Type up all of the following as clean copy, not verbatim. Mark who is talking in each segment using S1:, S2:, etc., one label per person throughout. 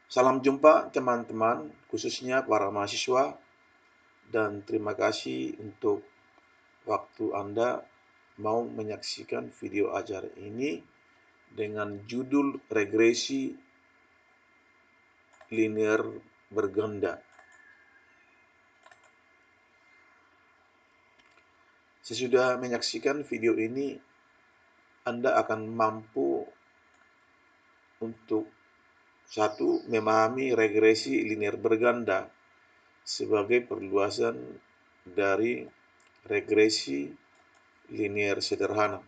S1: Salam jumpa teman-teman, khususnya para mahasiswa, dan terima kasih untuk waktu Anda mau menyaksikan video ajar ini dengan judul regresi linear berganda. Sesudah menyaksikan video ini, Anda akan mampu untuk satu, memahami regresi linear berganda sebagai perluasan dari regresi linear sederhana.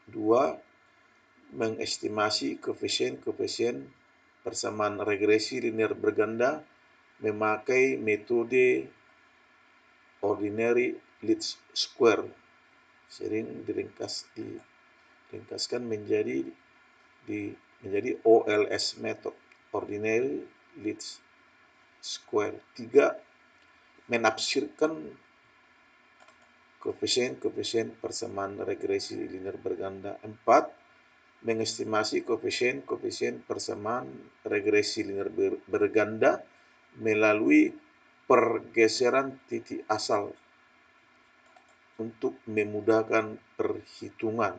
S1: Dua, mengestimasi koefisien-koefisien persamaan regresi linear berganda memakai metode ordinary least square. Sering diringkaskan menjadi OLS method, ordinary least square. Tiga, menafsirkan koefisien-koefisien persamaan regresi linear berganda. Empat, mengestimasi koefisien-koefisien persamaan regresi linear berganda melalui pergeseran titik asal untuk memudahkan perhitungan.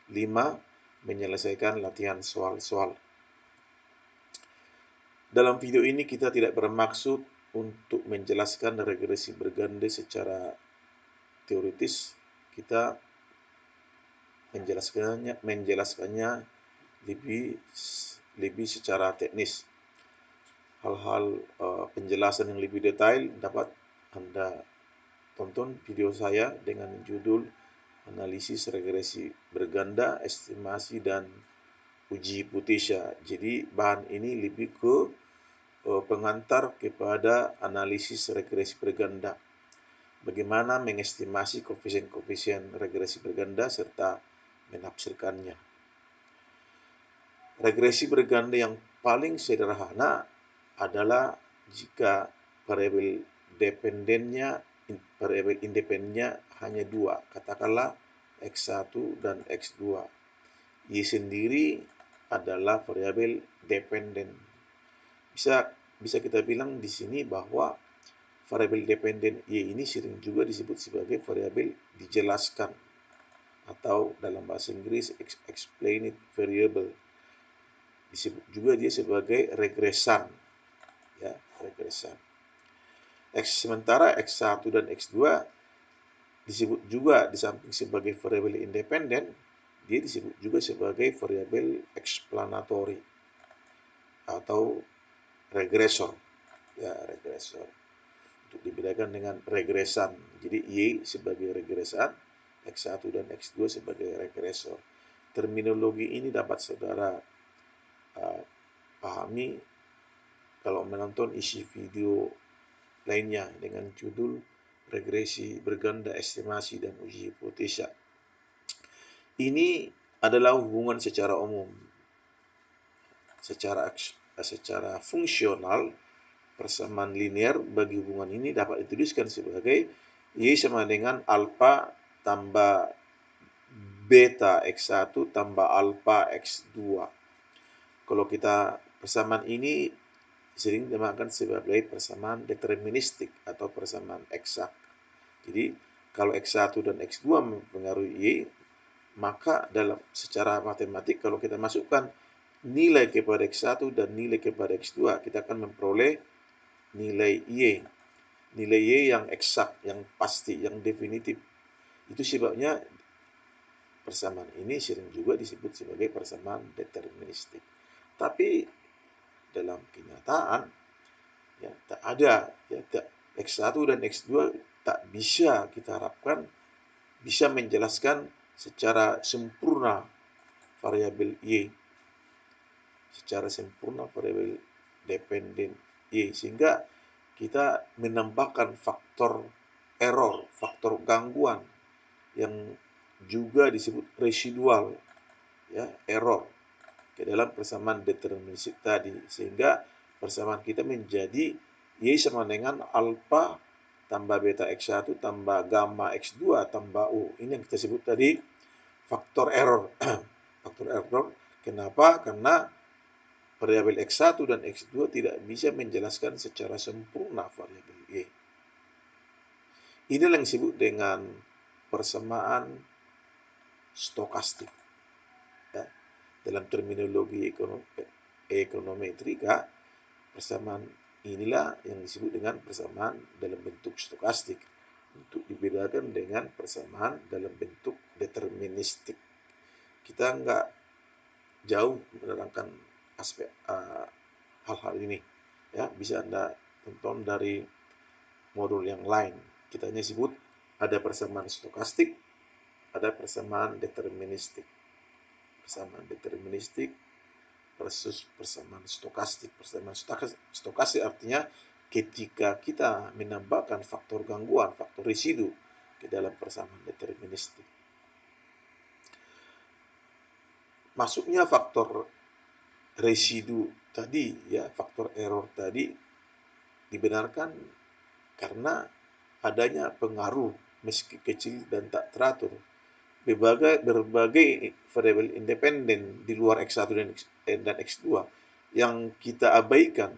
S1: 5. Menyelesaikan latihan soal-soal. Dalam video ini kita tidak bermaksud untuk menjelaskan regresi berganda secara teoritis. Kita menjelaskannya lebih secara teknis. Hal-hal penjelasan yang lebih detail dapat Anda tonton video saya dengan judul analisis regresi berganda, estimasi, dan uji hipotesa. Jadi bahan ini lebih ke pengantar kepada analisis regresi berganda. Bagaimana mengestimasi koefisien-koefisien regresi berganda serta menafsirkannya. Regresi berganda yang paling sederhana adalah jika variabel independennya hanya dua, katakanlah X1 dan X2. Y sendiri adalah variabel dependen. Bisa kita bilang di sini bahwa variabel dependen Y ini sering juga disebut sebagai variabel dijelaskan atau dalam bahasa Inggris explained variable. Disebut juga dia sebagai regresan, ya, regresan. Sementara X1 dan X2 disebut juga di samping sebagai variabel independen, dia disebut juga sebagai variabel explanatory atau regresor, ya, regresor. Untuk dibedakan dengan regresan. Jadi Y sebagai regresan, X1 dan X2 sebagai regresor. Terminologi ini dapat saudara pahami kalau menonton isi video lainnya dengan judul regresi berganda, estimasi, dan uji hipotesa. Ini adalah hubungan secara umum. Secara fungsional, persamaan linear bagi hubungan ini dapat dituliskan sebagai Y sama dengan alfa tambah beta X1 tambah alfa X2. Kalau kita persamaan ini sering dinamakan sebagai persamaan deterministik atau persamaan eksak. Jadi kalau X1 dan X2 mempengaruhi Y, maka secara matematik kalau kita masukkan nilai kepada X1 dan nilai kepada X2, kita akan memperoleh nilai Y. Nilai Y yang eksak, yang pasti, yang definitif. Itu sebabnya persamaan ini sering juga disebut sebagai persamaan deterministik. Tapi dalam kenyataan, ya, tak ada, ya, X1 dan X2 tak bisa kita harapkan bisa menjelaskan secara sempurna variabel Y, secara sempurna variabel dependen Y, sehingga kita menambahkan faktor error, faktor gangguan yang juga disebut residual, ya, error ke dalam persamaan deterministik tadi, sehingga persamaan kita menjadi Y sama dengan alfa tambah beta X1 tambah gamma X2 tambah U. Ini yang kita sebut tadi faktor error. error. Kenapa? Karena variabel X1 dan X2 tidak bisa menjelaskan secara sempurna variabel Y. Inilah yang disebut dengan persamaan stokastik. Ya. Dalam terminologi ekonometrika, persamaan inilah yang disebut dengan persamaan dalam bentuk stokastik, untuk dibedakan dengan persamaan dalam bentuk deterministik. Kita nggak jauh menerangkan aspek hal-hal ini, ya bisa Anda tonton dari modul yang lain. Kita hanya sebut ada persamaan stokastik, ada persamaan deterministik. Persamaan deterministik versus persamaan stokastik. Persamaan stokastik artinya ketika kita menambahkan faktor gangguan, faktor residu ke dalam persamaan deterministik. Masuknya faktor residu tadi, ya, faktor error tadi dibenarkan karena adanya pengaruh meski kecil dan tak teratur berbagai variabel independen di luar X1 dan X2 yang kita abaikan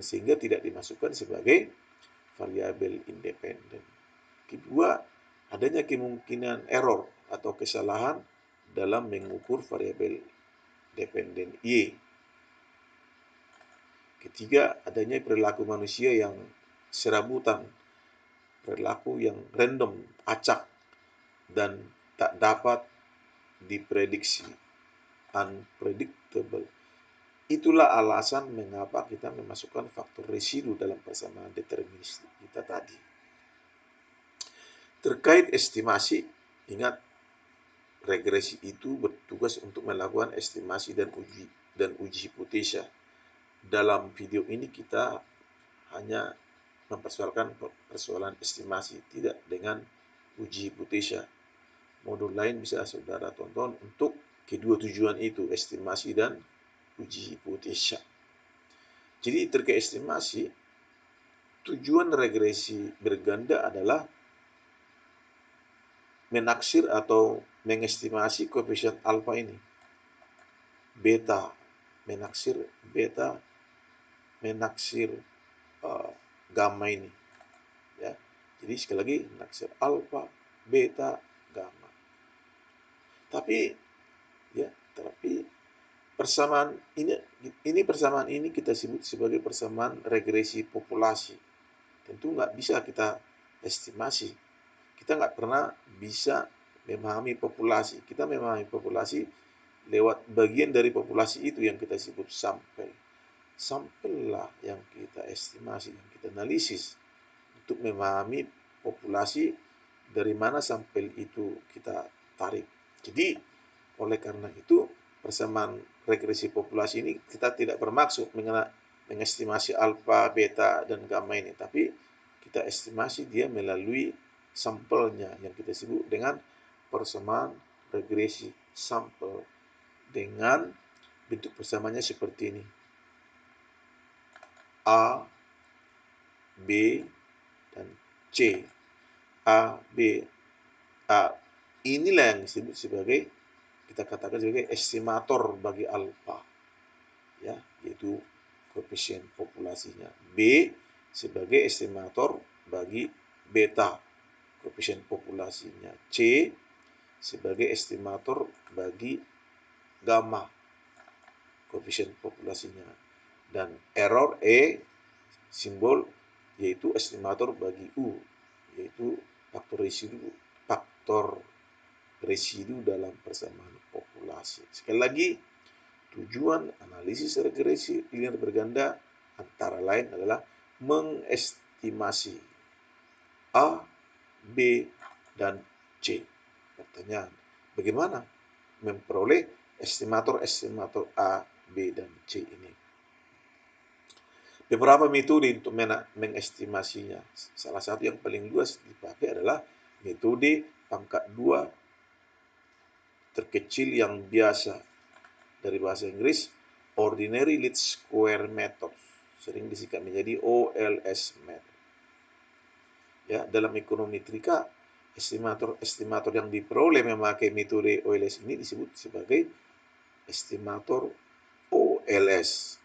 S1: sehingga tidak dimasukkan sebagai variabel independen. Kedua, adanya kemungkinan error atau kesalahan dalam mengukur variabel dependen Y. Ketiga, adanya perilaku manusia yang serabutan, perilaku yang random, acak, dan tak dapat diprediksi, unpredictable. Itulah alasan mengapa kita memasukkan faktor residu dalam persamaan deterministik kita tadi. Terkait estimasi, ingat regresi itu bertugas untuk melakukan estimasi dan uji hipotesa. Dalam video ini kita hanya mempersoalkan persoalan estimasi, tidak dengan uji hipotesa. Modul lain bisa saudara tonton untuk kedua tujuan itu, estimasi dan uji hipotesa. Jadi terkait estimasi, tujuan regresi berganda adalah menaksir atau mengestimasi koefisien alfa ini, beta, menaksir beta, menaksir gamma ini, ya. Jadi sekali lagi, menaksir alfa, beta, gamma. Tapi persamaan ini kita sebut sebagai persamaan regresi populasi. Tentu nggak bisa kita estimasi. Kita nggak pernah bisa memahami populasi. Kita memahami populasi lewat bagian dari populasi itu yang kita sebut sampel. Sampel lah yang kita estimasi, yang kita analisis untuk memahami populasi dari mana sampel itu kita tarik. Jadi oleh karena itu persamaan regresi populasi ini kita tidak bermaksud mengestimasi alfa, beta, dan gamma ini, tapi kita estimasi dia melalui sampelnya yang kita sebut dengan persamaan regresi sampel dengan bentuk persamaannya seperti ini. A, B, dan C. A, B, A. Inilah yang disebut sebagai, kita katakan sebagai estimator bagi alfa, ya, yaitu koefisien populasinya. B sebagai estimator bagi beta, koefisien populasinya. C sebagai estimator bagi gamma, koefisien populasinya. Dan error E simbol yaitu estimator bagi U, yaitu faktor residu dalam persamaan populasi. Sekali lagi, tujuan analisis regresi linear berganda antara lain adalah mengestimasi A, B, dan C. Pertanyaan, bagaimana memperoleh estimator A, B, dan C ini? Beberapa metode untuk mengestimasinya. Salah satu yang paling luas dipakai adalah metode pangkat 2 terkecil yang biasa, dari bahasa Inggris Ordinary Least Square Method, sering disingkat menjadi OLS method. Ya, dalam ekonometrika estimator yang diperoleh memakai metode OLS ini disebut sebagai estimator OLS.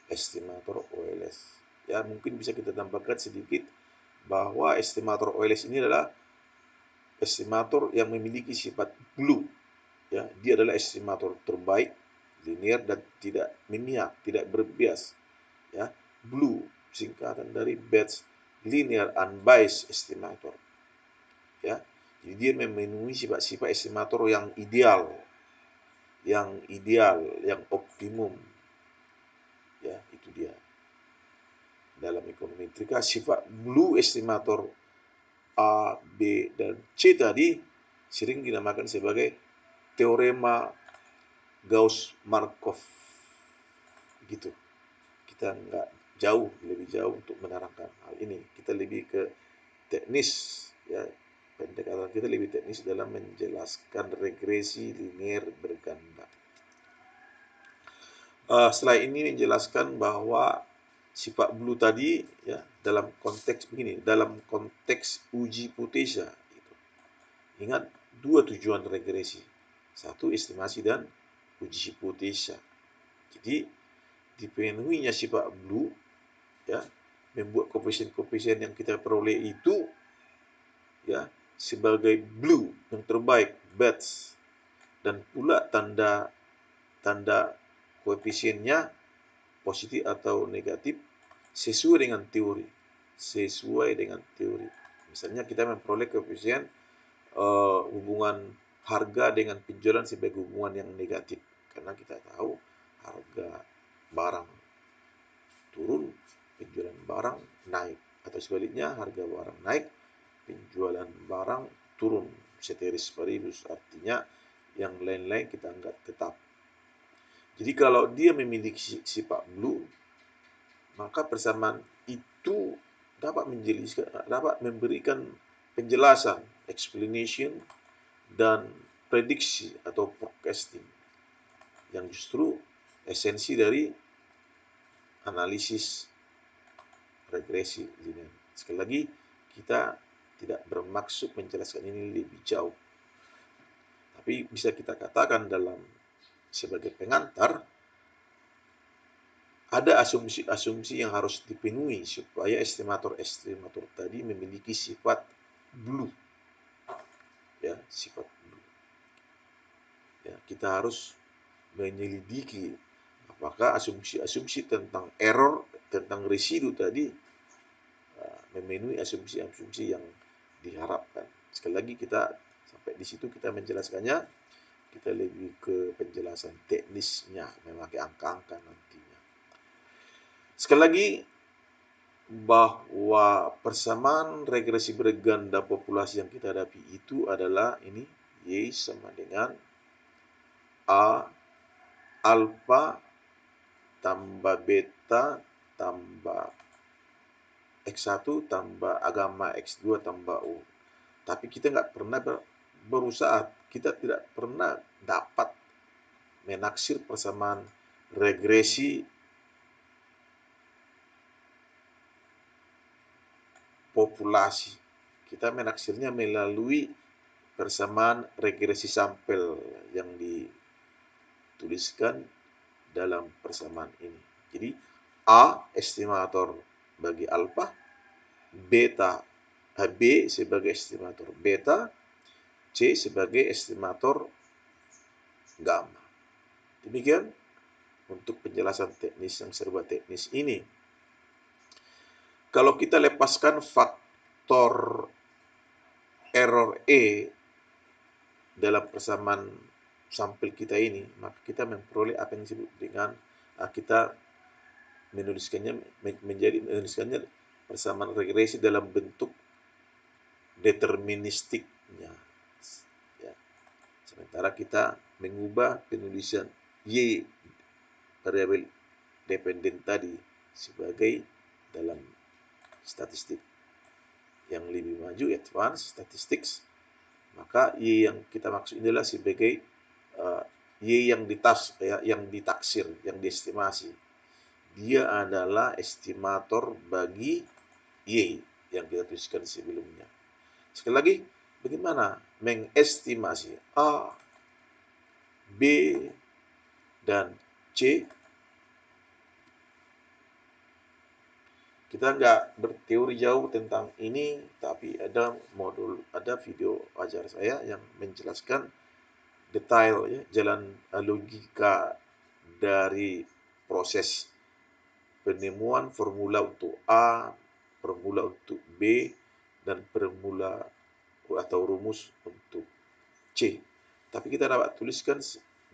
S1: Estimator OLS. Ya, mungkin bisa kita tambahkan sedikit bahwa estimator OLS ini adalah estimator yang memiliki sifat blue. Ya, dia adalah estimator terbaik, linear dan tidak memihak, tidak berbias. Ya, blue singkatan dari Betts Linear Unbiased Estimator. Ya, jadi dia memenuhi sifat-sifat estimator yang ideal, yang optimum. Ya, itu dia. Dalam ekonometrika, sifat blue estimator A, B, dan C tadi sering dinamakan sebagai teorema Gauss-Markov. Gitu. Kita lebih jauh untuk menerangkan hal ini. Kita lebih ke teknis, ya. Pendekatan kita lebih teknis dalam menjelaskan regresi linear berganda. Setelah ini menjelaskan bahwa sifat blue tadi, ya, dalam konteks begini, dalam konteks uji hipotesa. Ingat dua tujuan regresi, satu estimasi dan uji hipotesa. Jadi dipenuhinya sifat blue, ya, membuat koefisien-koefisien yang kita peroleh itu, ya, sebagai blue yang terbaik, Betts, dan pula tanda koefisiennya positif atau negatif sesuai dengan teori. Misalnya kita memperoleh koefisien hubungan harga dengan penjualan sebagai hubungan yang negatif, karena kita tahu harga barang turun, penjualan barang naik, atau sebaliknya harga barang naik, penjualan barang turun, ceteris paribus, artinya yang lain-lain kita anggap tetap. Jadi kalau dia memiliki sifat blue, maka persamaan itu dapat memberikan penjelasan, explanation, dan prediksi atau forecasting, yang justru esensi dari analisis regresi linear. Sekali lagi, kita tidak bermaksud menjelaskan ini lebih jauh, tapi bisa kita katakan sebagai pengantar, ada asumsi-asumsi yang harus dipenuhi supaya estimator tadi memiliki sifat blue. Ya, sifat blue. Ya, kita harus menyelidiki apakah asumsi-asumsi tentang error, tentang residu tadi memenuhi asumsi-asumsi yang diharapkan. Sekali lagi kita sampai di situ kita menjelaskannya, kita lebih ke penjelasan teknisnya memakai angka-angka nantinya. Sekali lagi, bahwa persamaan regresi berganda populasi yang kita hadapi itu adalah ini, Y sama dengan A alfa tambah beta tambah X1 tambah agama X2 tambah U. Tapi kita nggak pernah berusaha, kita tidak pernah dapat menaksir persamaan regresi populasi. Kita menaksirnya melalui persamaan regresi sampel yang dituliskan dalam persamaan ini. Jadi A estimator bagi alfa, beta B sebagai estimator beta, C sebagai estimator gamma. Demikian untuk penjelasan teknis yang serba teknis ini. Kalau kita lepaskan faktor error E dalam persamaan sampel kita ini, maka kita memperoleh apa yang disebut dengan kita menuliskannya persamaan regresi dalam bentuk deterministiknya. Ya. Sementara kita mengubah penulisan Y variabel dependen tadi sebagai dalam statistik yang lebih maju, advance statistics, maka Y yang kita maksud inilah sebagai Y yang ditaksir, yang diestimasi. Dia adalah estimator bagi Y yang kita tuliskan sebelumnya. Sekali lagi, bagaimana mengestimasi A, B, dan C? Kita nggak berteori jauh tentang ini, tapi ada video ajar saya yang menjelaskan detail ya, jalan logika dari proses penemuan formula untuk A, formula untuk B, dan formula atau rumus untuk C. Tapi kita dapat tuliskan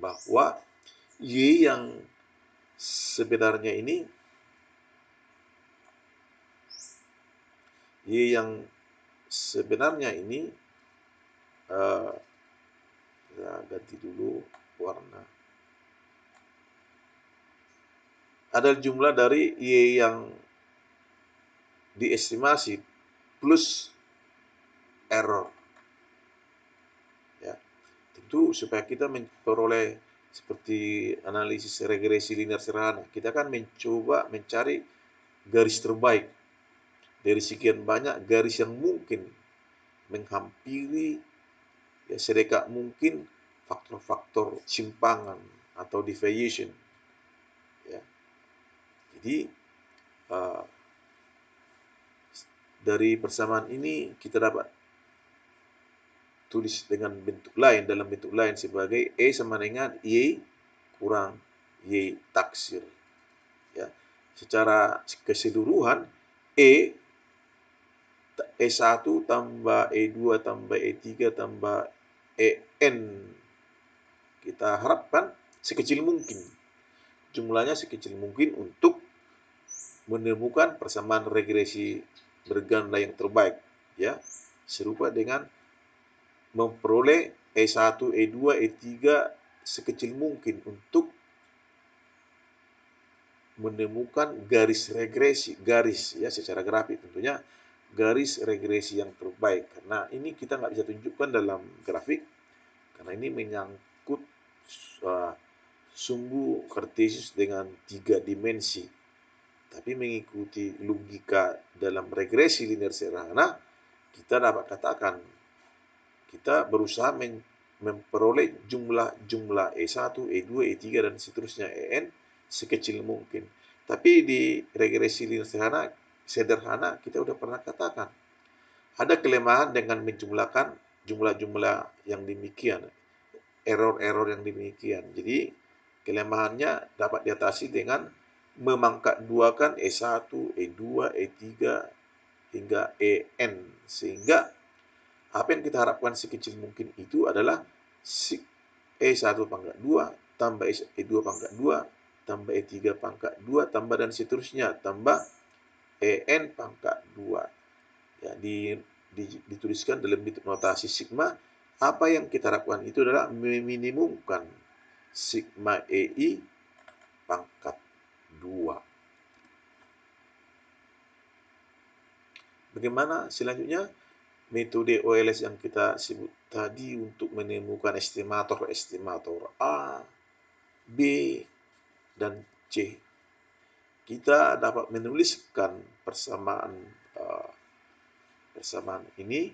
S1: bahwa Y yang sebenarnya ini, kita ganti dulu warna. Ada jumlah dari Y yang diestimasi plus error. Ya. Tentu supaya kita memperoleh seperti analisis regresi linear sederhana, kita kan mencoba mencari garis terbaik dari sekian banyak garis yang mungkin menghampiri ya sedekat mungkin faktor-faktor simpangan atau deviation. Ya. Jadi dari persamaan ini kita dapat tulis dengan dalam bentuk lain sebagai E sama dengan Y kurang Y taksir. Ya. Secara keseluruhan E1 tambah E2 tambah E3 tambah EN kita harapkan sekecil mungkin. Jumlahnya sekecil mungkin untuk menemukan persamaan regresi berganda yang terbaik. Ya, serupa dengan memperoleh E1, E2, E3 sekecil mungkin untuk menemukan garis regresi, ya secara grafik tentunya garis regresi yang terbaik. Karena ini kita nggak bisa tunjukkan dalam grafik, karena ini menyangkut sumbu kartesius dengan 3 dimensi. Tapi mengikuti logika dalam regresi linear sederhana, kita dapat katakan kita berusaha memperoleh jumlah E1, E2, E3, dan seterusnya EN sekecil mungkin. Tapi di regresi linear sederhana kita sudah pernah katakan, ada kelemahan dengan menjumlahkan jumlah-jumlah yang demikian, error-error yang demikian. Jadi kelemahannya dapat diatasi dengan memangkat duakan E1, E2, E3 hingga EN, sehingga apa yang kita harapkan sekecil mungkin itu adalah E1 pangkat 2 tambah E2 pangkat 2 tambah E3 pangkat 2 tambah dan seterusnya tambah EN pangkat 2. Ya, dituliskan dalam bentuk notasi sigma. Apa yang kita harapkan itu adalah meminimumkan sigma EI pangkat 2. Bagaimana selanjutnya? Metode OLS yang kita sebut tadi untuk menemukan estimator A, B, dan C. Kita dapat menuliskan persamaan ini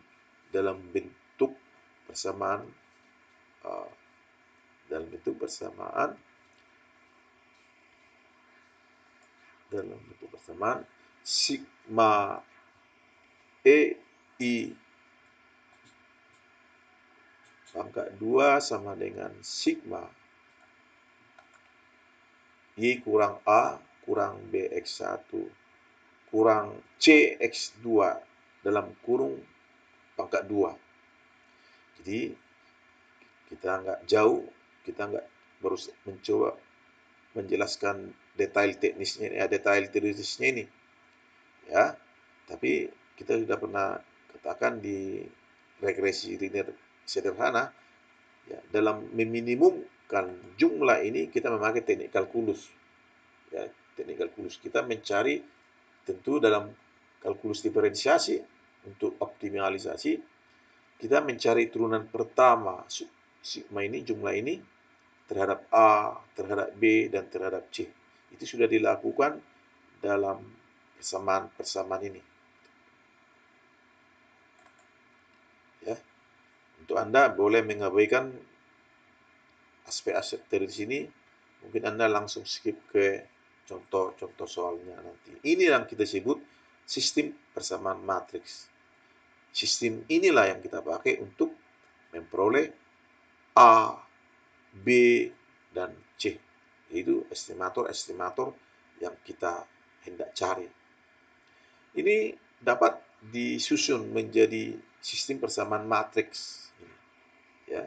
S1: dalam bentuk persamaan sigma EI pangkat 2 sama dengan sigma Y kurang A kurang BX1 kurang CX2 dalam kurung pangkat 2. Jadi kita nggak jauh, kita nggak mencoba menjelaskan detail teknisnya, detail teorisnya ini. Ya, tapi kita sudah pernah katakan di regresi linear sederhana, ya, dalam meminimumkan jumlah ini kita memakai teknik kalkulus. Ya, teknik kalkulus kita mencari tentu dalam kalkulus diferensiasi untuk optimalisasi kita mencari turunan pertama sigma ini, jumlah ini terhadap A, terhadap B, dan terhadap C. Itu sudah dilakukan dalam persamaan ini. untuk Anda boleh mengabaikan aspek-aspek dari sini, mungkin Anda langsung skip ke contoh-contoh soalnya nanti. Ini yang kita sebut sistem persamaan matriks. Sistem inilah yang kita pakai untuk memperoleh A, B, dan C. Itu estimator-estimator yang kita hendak cari. Ini dapat disusun menjadi sistem persamaan matriks. Ya,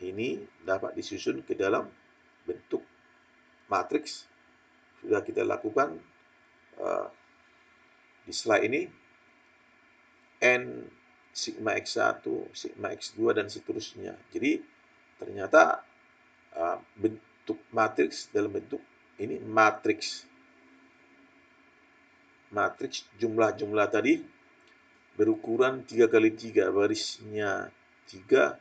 S1: ini dapat disusun ke dalam bentuk matriks. Sudah kita lakukan di slide ini. N, sigma X1, sigma X2, dan seterusnya. Jadi ternyata bentuk matriks dalam bentuk ini matriks jumlah-jumlah tadi berukuran 3 kali 3, barisnya 3,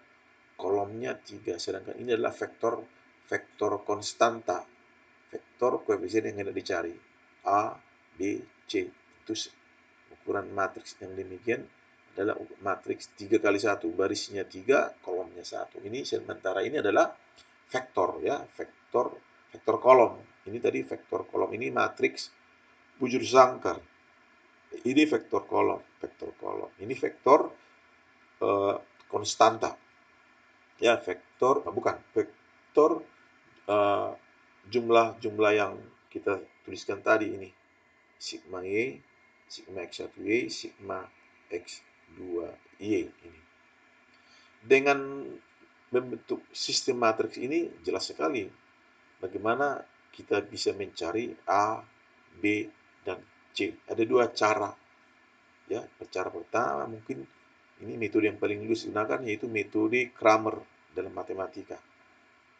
S1: kolomnya 3. Sedangkan ini adalah vektor konstanta, vektor koefisien yang hendak dicari. A, B, C. Itu ukuran matriks yang demikian adalah matriks 3 kali 1, barisnya 3, kolomnya 1. Ini sementara ini adalah vektor ya, vektor kolom. Ini tadi vektor kolom, ini matriks bujur sangkar. Ini vektor kolom. Ini vektor konstanta. Ya, vektor jumlah-jumlah yang kita tuliskan tadi ini. Sigma Y, sigma X1Y, sigma X2Y ini. Dengan membentuk sistem matriks ini jelas sekali bagaimana kita bisa mencari A, B, dan C. Ada dua cara. Ya, cara pertama mungkin ini metode yang paling luas digunakan, yaitu metode Cramer dalam matematika.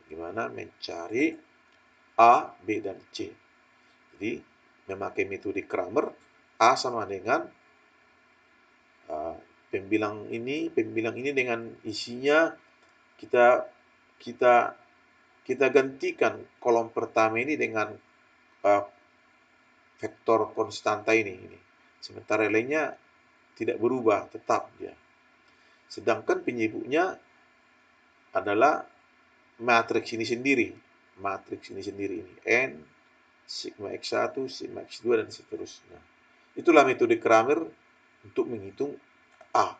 S1: Bagaimana mencari A, B, dan C. Jadi memakai metode Cramer, A sama dengan pembilang ini dengan isinya kita gantikan kolom pertama ini dengan vektor konstanta ini. Sementara lainnya tidak berubah, tetap dia. Sedangkan penyebutnya adalah matriks ini sendiri. Ini N, sigma X1, sigma X2, dan seterusnya. Itulah metode Cramer untuk menghitung A.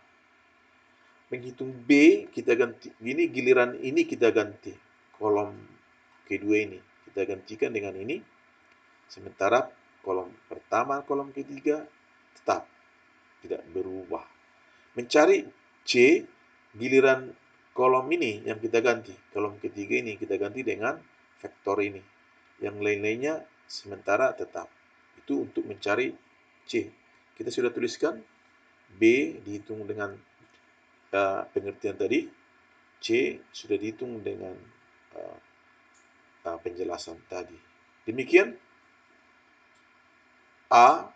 S1: Menghitung B, kita ganti. Ini giliran ini kita ganti. Kolom kedua ini kita gantikan dengan ini. Sementara kolom pertama, kolom ketiga tetap tidak berubah. Mencari C, giliran kolom ini yang kita ganti. Kolom ketiga ini kita ganti dengan vektor ini. Yang lain-lainnya sementara tetap. Itu untuk mencari C. Kita sudah tuliskan B dihitung dengan pengertian tadi. C sudah dihitung dengan penjelasan tadi. Demikian A,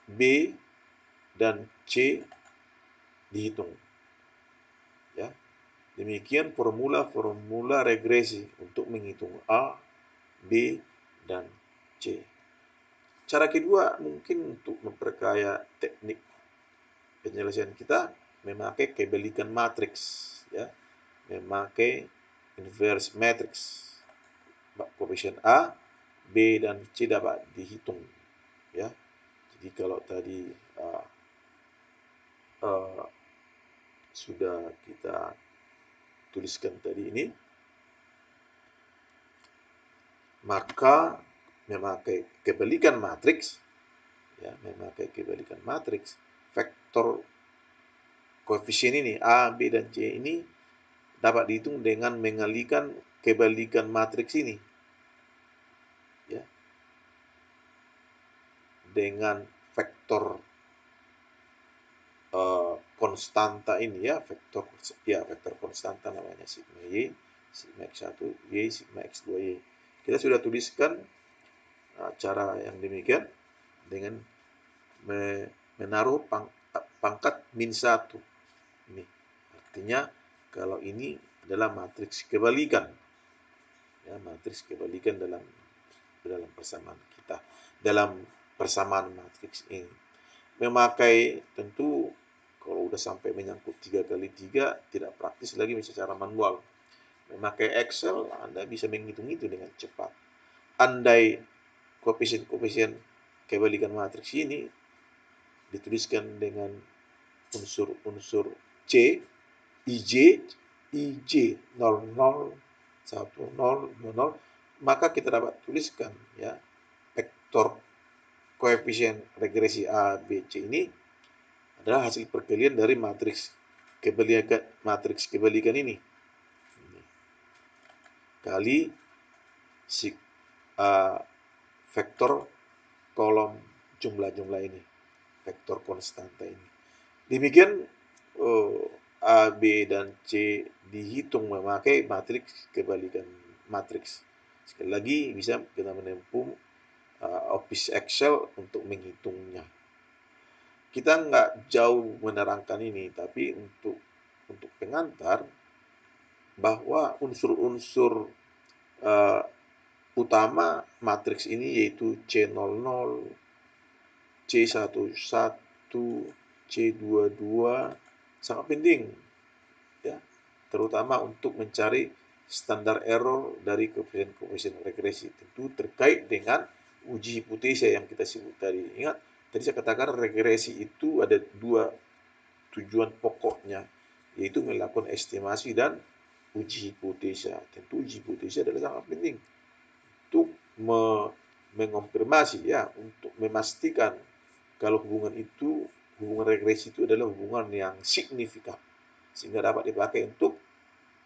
S1: B, dan C dihitung. Ya. Demikian formula regresi untuk menghitung A, B, dan C. Cara kedua mungkin untuk memperkaya teknik penyelesaian kita memakai kebalikan matriks, ya. Memakai inverse matrix. Koefisien A, B, dan C dapat dihitung, ya. Jadi kalau tadi sudah kita tuliskan tadi ini, maka memakai kebalikan matriks, ya, vektor koefisien ini A, B, dan C ini dapat dihitung dengan mengalihkan kebalikan matriks ini, ya, dengan vektor konstanta ini, ya, vektor konstanta namanya, sigma Y, sigma X1 Y, sigma X2 Y. Kita sudah tuliskan cara yang demikian dengan menaruh pangkat -1. Ini artinya kalau ini adalah matriks kebalikan, ya, matriks kebalikan dalam persamaan dalam persamaan matriks ini. Memakai tentu Kalau udah sampai menyangkut 3 kali 3, tidak praktis lagi secara manual. Memakai Excel, Anda bisa menghitung itu dengan cepat. Andai koefisien-koefisien kebalikan matriks ini dituliskan dengan unsur-unsur C, IJ, IJ 00, 10, 20, maka kita dapat tuliskan ya vektor koefisien regresi A, B, C ini adalah hasil perkalian dari matriks kebalikan ini kali vektor kolom jumlah-jumlah ini, vektor konstanta ini. Demikian A, B, dan C dihitung memakai matriks kebalikan matriks. Sekali lagi bisa kita menempuh Office Excel untuk menghitungnya. Kita nggak jauh menerangkan ini, tapi untuk pengantar bahwa unsur-unsur utama matriks ini yaitu C00, C11, C22 sangat penting ya, terutama untuk mencari standar error dari koefisien regresi. Tentu terkait dengan uji hipotesa yang kita sebut tadi. Ingat, tadi saya katakan regresi itu ada dua tujuan pokoknya, yaitu melakukan estimasi dan uji hipotesa. Tentu uji hipotesa adalah sangat penting untuk mengonfirmasi ya, untuk memastikan kalau hubungan regresi itu adalah hubungan yang signifikan sehingga dapat dipakai untuk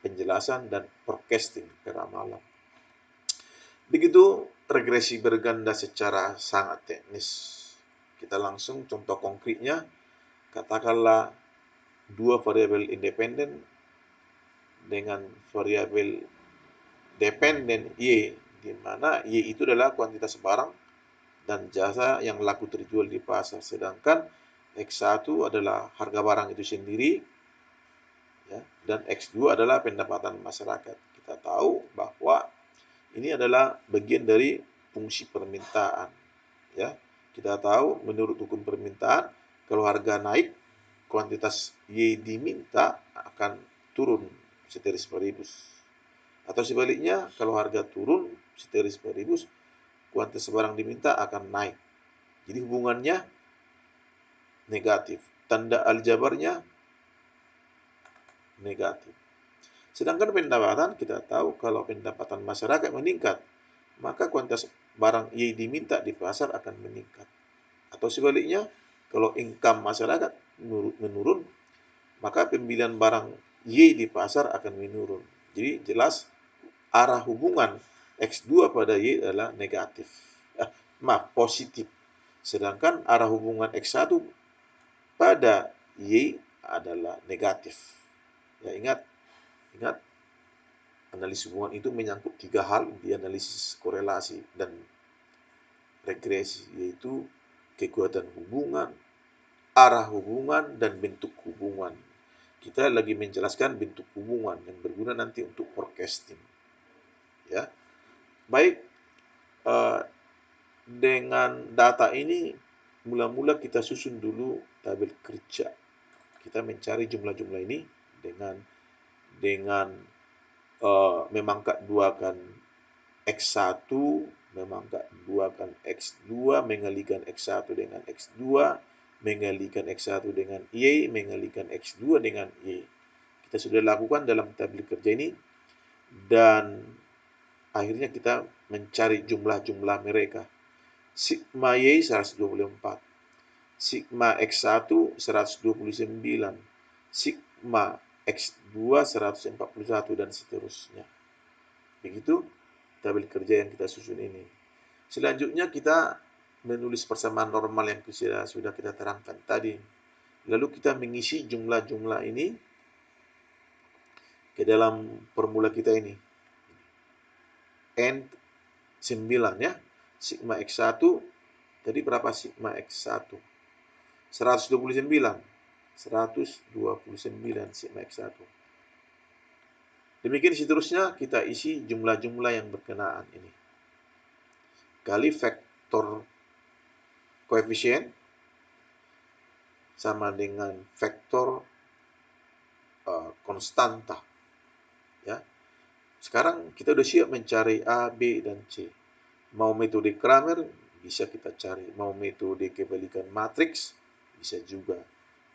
S1: penjelasan dan forecasting keramalan. Begitu regresi berganda secara sangat teknis. Kita langsung contoh konkretnya, katakanlah dua variabel independen dengan variabel dependen Y, di mana Y itu adalah kuantitas barang dan jasa yang laku terjual di pasar, sedangkan X1 adalah harga barang itu sendiri ya, dan X2 adalah pendapatan masyarakat. Kita tahu bahwa ini adalah bagian dari fungsi permintaan ya. Kita tahu menurut hukum permintaan kalau harga naik, kuantitas Y diminta akan turun seteris paribus. Atau sebaliknya, kalau harga turun seteris paribus, kuantitas barang diminta akan naik. Jadi hubungannya negatif. Tanda aljabarnya negatif. Sedangkan pendapatan, kita tahu kalau pendapatan masyarakat meningkat, maka kuantitas barang Y diminta di pasar akan meningkat. Atau sebaliknya, kalau income masyarakat menurun, maka pembelian barang Y di pasar akan menurun. Jadi jelas arah hubungan X2 pada Y adalah negatif. Positif. Sedangkan arah hubungan X1 pada Y adalah negatif. Ya, ingat analisis hubungan itu menyangkut 3 hal di analisis korelasi dan regresi, yaitu kekuatan hubungan, arah hubungan, dan bentuk hubungan. Kita lagi menjelaskan bentuk hubungan yang berguna nanti untuk forecasting. Ya, baik. Dengan data ini, mula-mula kita susun dulu tabel kerja. Kita mencari jumlah-jumlah ini dengan memangkat duakan X1, memangkat duakan X2, mengalikan X1 dengan X2, mengalikan X1 dengan Y, mengalikan X2 dengan Y. Kita sudah lakukan dalam tabel kerja ini, dan akhirnya kita mencari jumlah-jumlah mereka. Sigma Y 124, sigma X1 129, sigma X2 141, dan seterusnya. Begitu tabel kerja yang kita susun ini. Selanjutnya kita menulis persamaan normal yang sudah kita terangkan tadi. Lalu kita mengisi jumlah-jumlah ini ke dalam formula kita ini. N9 ya. Sigma X1 tadi berapa sigma X1? 129 sigma X1. Demikian seterusnya kita isi jumlah-jumlah yang berkenaan ini. Kali vektor koefisien sama dengan vektor konstanta. Ya. Sekarang kita udah siap mencari A, B, dan C. Mau metode Cramer, bisa kita cari. Mau metode kebalikan matriks, bisa juga.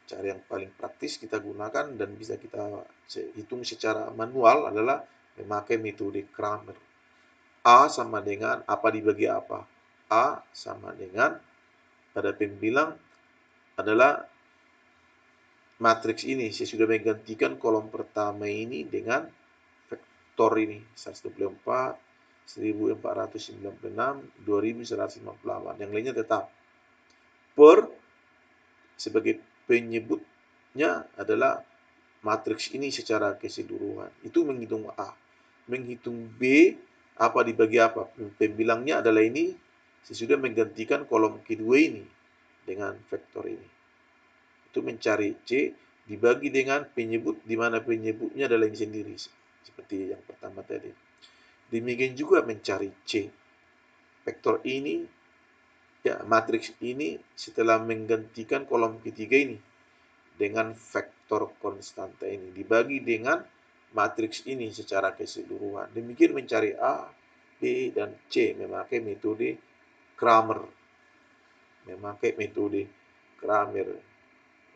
S1: Cara yang paling praktis kita gunakan dan bisa kita hitung secara manual adalah memakai metode Cramer. A sama dengan apa dibagi apa? A sama dengan, pada pembilang adalah matriks ini. Saya sudah menggantikan kolom pertama ini dengan vektor ini. 124, 1496, 2158. Yang lainnya tetap. Per sebagai penyebutnya adalah matriks ini secara keseluruhan. Itu menghitung A. Menghitung B, apa dibagi apa? Pembilangnya adalah ini. Sesudah menggantikan kolom kedua ini dengan vektor ini. Itu mencari C dibagi dengan penyebut, di mana penyebutnya adalah ini sendiri. Seperti yang pertama tadi. Demikian juga mencari C. Vektor ini, ya matriks ini setelah menggantikan kolom ketiga ini dengan vektor konstanta ini dibagi dengan matriks ini secara keseluruhan. Demikian mencari A, B, dan C memakai metode Cramer.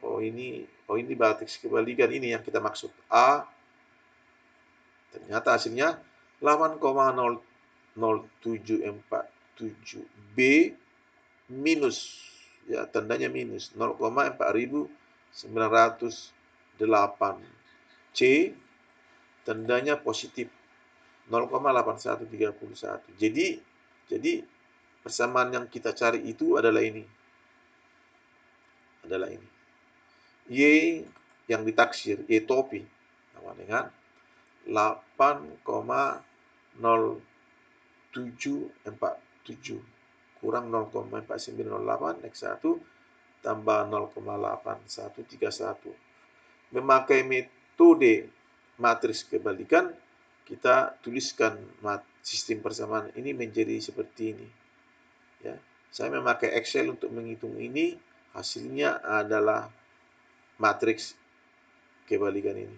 S1: Oh ini matriks kebalikan ini yang kita maksud. A ternyata hasilnya 8,00747. B minus, ya tandanya minus 0,4908. C tandanya positif 0,8131. Jadi persamaan yang kita cari itu adalah ini. Y yang ditaksir, Y topi sama dengan 8,0747 kurang 0,4908 X1 tambah 0,8131. Memakai metode matriks kebalikan, kita tuliskan sistem persamaan ini menjadi seperti ini. Ya, saya memakai Excel untuk menghitung ini, hasilnya adalah matriks kebalikan ini.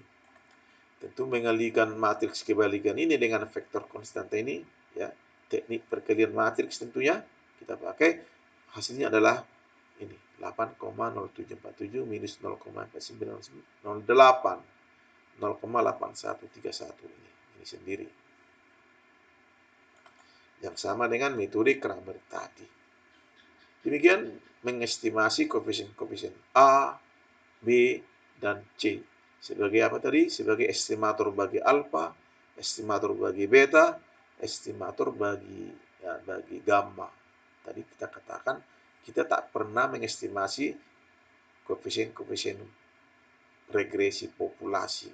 S1: Tentu mengalihkan matriks kebalikan ini dengan vektor konstanta ini, ya, teknik perkalian matriks tentunya kita pakai, hasilnya adalah ini 8,0747 minus 0,4908 0,8131 ini sendiri. Yang sama dengan metode Cramer tadi. Demikian mengestimasi koefisien-koefisien A, B, dan C. Sebagai apa tadi? Sebagai estimator bagi alfa, estimator bagi beta, estimator bagi gamma. Tadi kita katakan kita tak pernah mengestimasi koefisien-koefisien regresi populasi.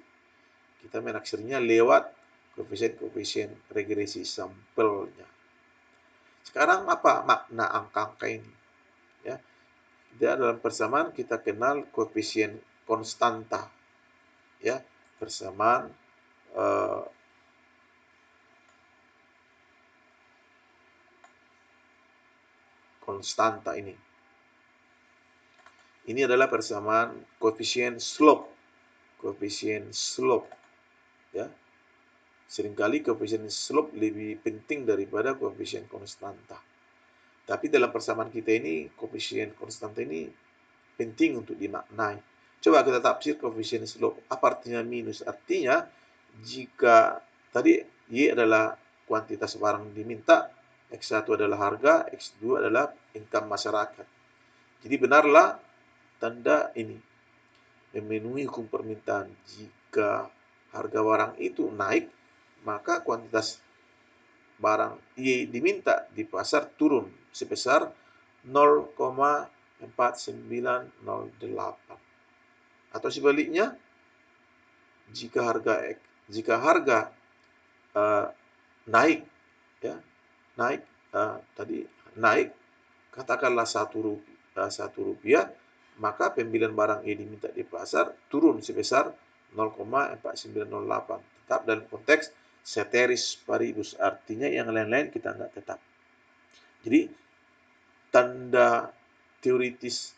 S1: Kita menaksirnya lewat koefisien-koefisien regresi sampelnya. Sekarang apa makna angka-angka ini? Ya, dalam persamaan kita kenal koefisien konstanta. Ya, persamaan konstanta ini. Ini adalah persamaan koefisien slope. Koefisien slope, ya. Seringkali koefisien slope lebih penting daripada koefisien konstanta. Tapi dalam persamaan kita ini, koefisien konstanta ini penting untuk dimaknai. Coba kita tafsir koefisien slope. Apa artinya minus? Artinya jika tadi Y adalah kuantitas barang diminta, X1 adalah harga, X2 adalah income masyarakat. Jadi benarlah tanda ini memenuhi hukum permintaan. Jika harga barang itu naik, maka kuantitas barang Y diminta di pasar turun sebesar 0,4908. Atau sebaliknya, jika harga naik, ya naik, katakanlah Rp1, maka pembelian barang Y diminta di pasar turun sebesar 0,4908. Tetap dalam konteks ceteris paribus, artinya yang lain-lain kita nggak tetap. Jadi tanda teoritis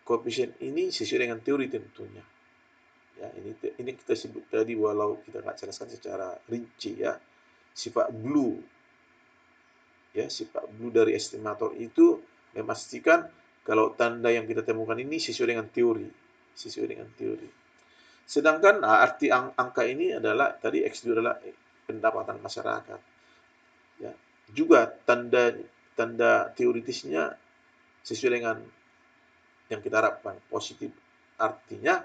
S1: koefisien ini sesuai dengan teori tentunya. Ya, ini kita sebut tadi walau kita nggak jelaskan secara rinci ya. Sifat blue ya, sifat blue dari estimator itu memastikan kalau tanda yang kita temukan ini sesuai dengan teori, sesuai dengan teori. Sedangkan arti angka ini adalah tadi X2 adalah pendapatan masyarakat. Ya. Juga tanda teoritisnya sesuai dengan yang kita harapkan, positif. Artinya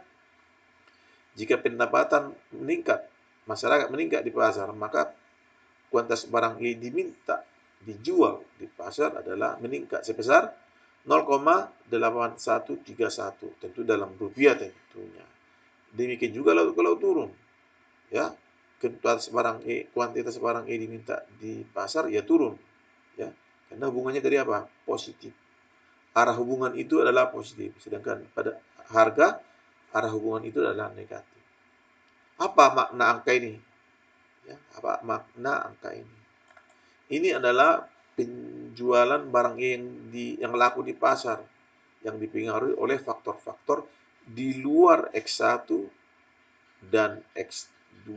S1: jika pendapatan meningkat, masyarakat meningkat di pasar, maka kuantitas barang yang diminta dijual di pasar adalah meningkat sebesar 0,8131, tentu dalam rupiah tentunya. Demikian juga kalau turun, ya kuantitas barang yang diminta di pasar ya turun, ya karena hubungannya dari apa? Positif. Arah hubungan itu adalah positif, sedangkan pada harga arah hubungan itu adalah negatif. Apa makna angka ini? Ya, apa makna angka ini? Ini adalah penjualan barang yang laku di pasar yang dipengaruhi oleh faktor-faktor di luar X1 dan X2.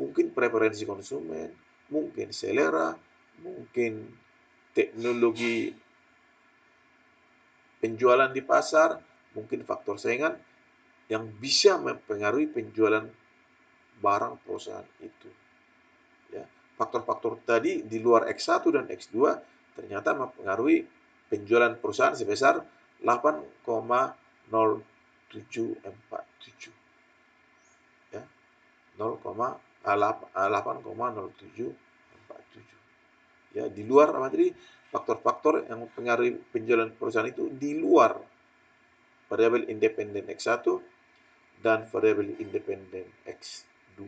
S1: Mungkin preferensi konsumen, mungkin selera, mungkin teknologi penjualan di pasar, mungkin faktor saingan yang bisa mempengaruhi penjualan barang perusahaan itu. Ya, faktor-faktor tadi di luar X1 dan X2 ternyata mempengaruhi penjualan perusahaan sebesar 8,0747. Ya, 8,0747. Ya, di luar apa tadi? Faktor-faktor yang mempengaruhi penjualan perusahaan itu di luar variabel independen X1 dan variabel independen X2.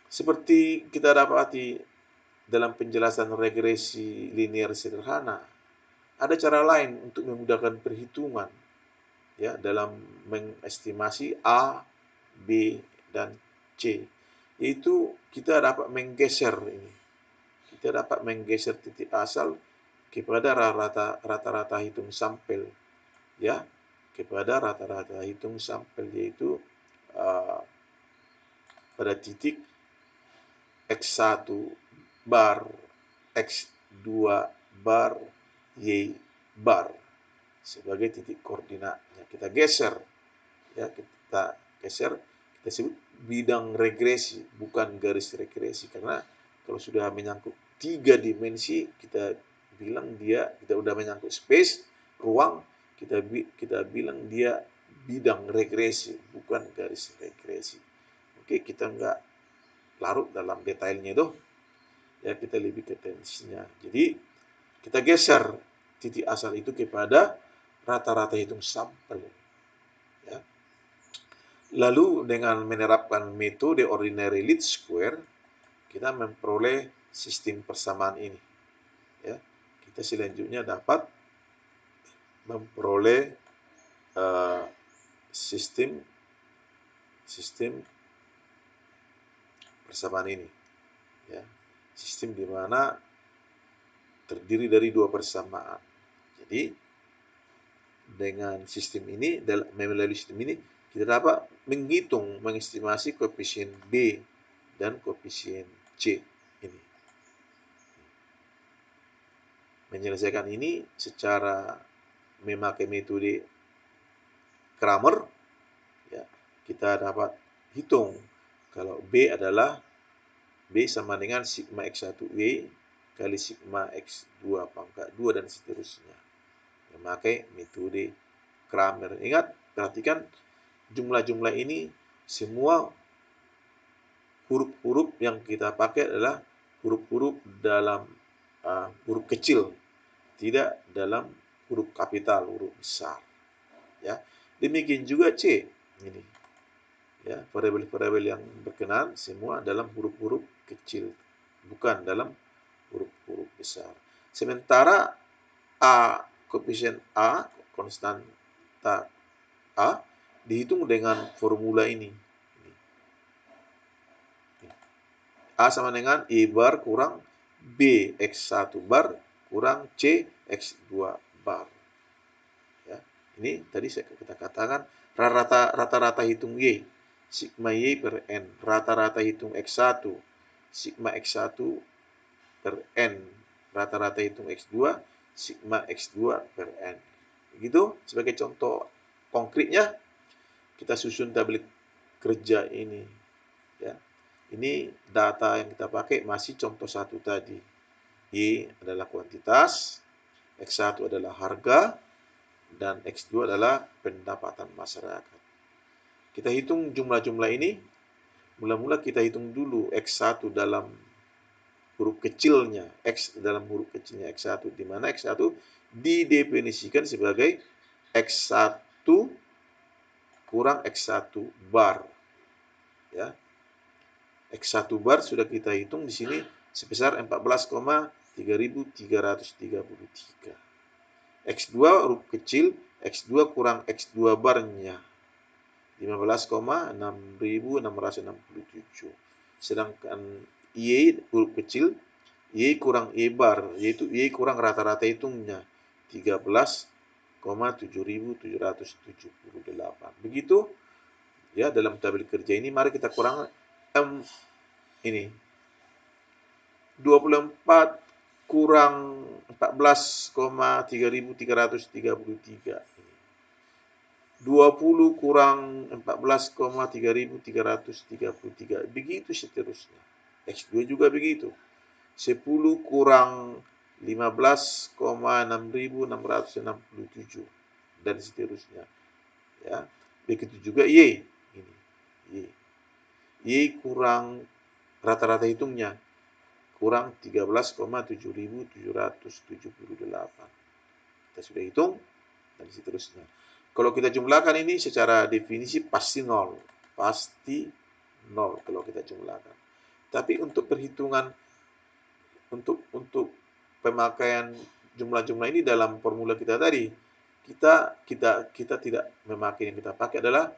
S1: Seperti kita dapati dalam penjelasan regresi linear sederhana, ada cara lain untuk memudahkan perhitungan ya dalam mengestimasi A, B, dan C. Yaitu kita dapat menggeser ini. Kita dapat menggeser titik asal kepada rata-rata hitung sampel ya, kepada rata-rata hitung sampel yaitu pada titik X1 bar, X2 bar, Y bar sebagai titik koordinatnya. Kita geser, ya kita geser, kita sebut bidang regresi, bukan garis regresi. Karena kalau sudah menyangkut 3 dimensi, kita udah menyangkut space, ruang, kita bilang dia bidang regresi, bukan garis regresi. Oke, kita nggak larut dalam detailnya itu. Ya, kita lebih ke tensinya. Jadi, kita geser titik asal itu kepada rata-rata hitung sampel. Ya. Lalu dengan menerapkan metode ordinary least square, kita memperoleh sistem persamaan ini. Ya. Kita selanjutnya dapat memperoleh sistem persamaan ini. Ya. Sistem di mana terdiri dari 2 persamaan. Jadi, dengan sistem ini, melalui sistem ini, kita dapat mengestimasi koefisien B dan koefisien C ini. Menyelesaikan ini secara memakai metode Kramer, ya, kita dapat hitung kalau B sama dengan sigma X1Y kali sigma X2 pangkat 2 dan seterusnya. Memakai metode Kramer. Ingat, perhatikan jumlah-jumlah ini semua huruf-huruf yang kita pakai adalah huruf-huruf dalam huruf kecil, tidak dalam huruf kapital, huruf besar. Ya, demikian juga C ini. Ya, variabel-variabel yang berkenaan semua dalam huruf-huruf kecil, bukan dalam huruf-huruf besar. Sementara koefisien A, konstanta A, dihitung dengan formula ini. A sama dengan E bar kurang B X1 bar kurang C X2 bar. Ya. Ini tadi kita katakan rata-rata hitung Y, sigma Y per N, rata-rata hitung X1, sigma X1 per N, rata-rata hitung X2, sigma X2 per N. Begitu, sebagai contoh konkretnya, kita susun tabel kerja ini. Ya. Ini data yang kita pakai masih contoh satu tadi. Y adalah kuantitas, X1 adalah harga, dan X2 adalah pendapatan masyarakat. Kita hitung jumlah-jumlah ini. Mula-mula kita hitung dulu X1 dalam huruf kecilnya, X dalam huruf kecilnya X1, di mana X1 didefinisikan sebagai X1 kurang X1 bar. Ya. X1 bar sudah kita hitung di sini sebesar 14,3333. X2 huruf kecil, X2 kurang X2 barnya 15,6667. Sedangkan Y huruf kecil, Y kurang Y bar, yaitu Y kurang rata-rata hitungnya 13,7778. Begitu ya dalam tabel kerja ini. Mari kita kurang ini 24 kurang 14,3333. 20 kurang 14,3333. Begitu seterusnya. X2 juga begitu. 10 kurang 15,6667 dan seterusnya. Ya. Begitu juga Y. Ini. Y. Y kurang rata-rata hitungnya kurang 13,7778. Kita sudah hitung dan seterusnya. Kalau kita jumlahkan ini secara definisi pasti nol. Pasti nol kalau kita jumlahkan. Tapi untuk perhitungan untuk pemakaian jumlah-jumlah ini dalam formula kita tadi, kita tidak memakai, yang kita pakai adalah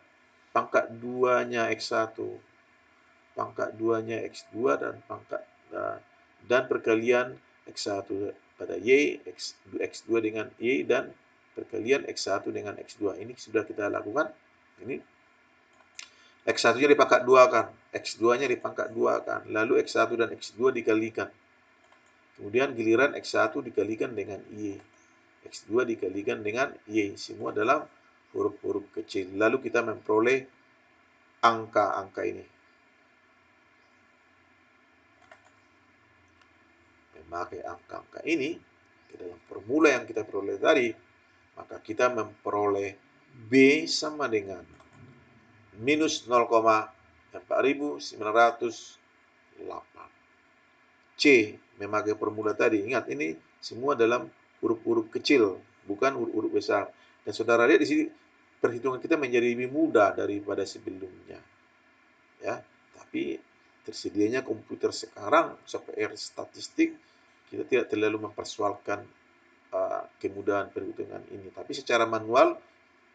S1: pangkat 2-nya X1, pangkat 2-nya X2 dan perkalian X1 pada Y, X2 dengan Y, dan perkalian X1 dengan X2. Ini sudah kita lakukan. Ini X1-nya dipangkat 2 kan, X2-nya dipangkat 2 kan, lalu X1 dan X2 dikalikan. Kemudian giliran X1 dikalikan dengan Y, X2 dikalikan dengan Y, semua dalam huruf-huruf kecil. Lalu kita memperoleh angka-angka ini. Memakai angka-angka ini ke dalam formula yang kita peroleh tadi, maka kita memperoleh B sama dengan minus 0,4908. C memakai formula tadi. Ingat, ini semua dalam huruf-huruf kecil, bukan huruf-huruf besar. Dan saudara lihat di sini perhitungan kita menjadi lebih mudah daripada sebelumnya. Ya, tapi tersedianya komputer sekarang software statistik, kita tidak terlalu mempersoalkan kemudahan perhitungan ini. Tapi secara manual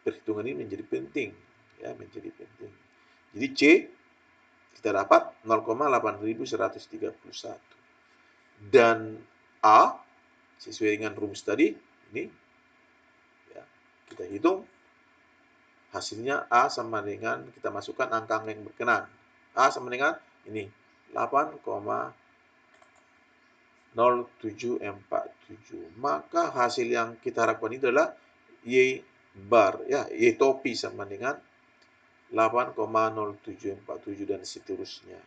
S1: perhitungan ini menjadi penting, ya, menjadi penting. Jadi C kita dapat 0,8131 dan A sesuai dengan rumus tadi ini, ya, kita hitung hasilnya A sama dengan, kita masukkan angka-angka yang berkenan. A sama dengan ini 8,0747. Maka hasil yang kita harapkan itu adalah Y bar, ya, Y topi sama dengan 8,0747 dan seterusnya.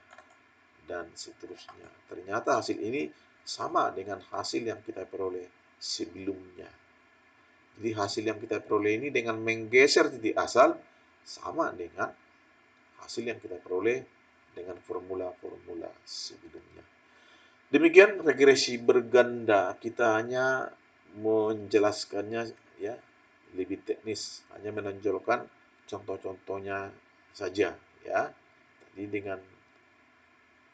S1: Dan seterusnya. Ternyata hasil ini sama dengan hasil yang kita peroleh sebelumnya. Jadi hasil yang kita peroleh ini dengan menggeser titik asal sama dengan hasil yang kita peroleh dengan formula-formula sebelumnya. Demikian regresi berganda, kita hanya menjelaskannya ya lebih teknis, hanya menonjolkan contoh-contohnya saja ya. Jadi dengan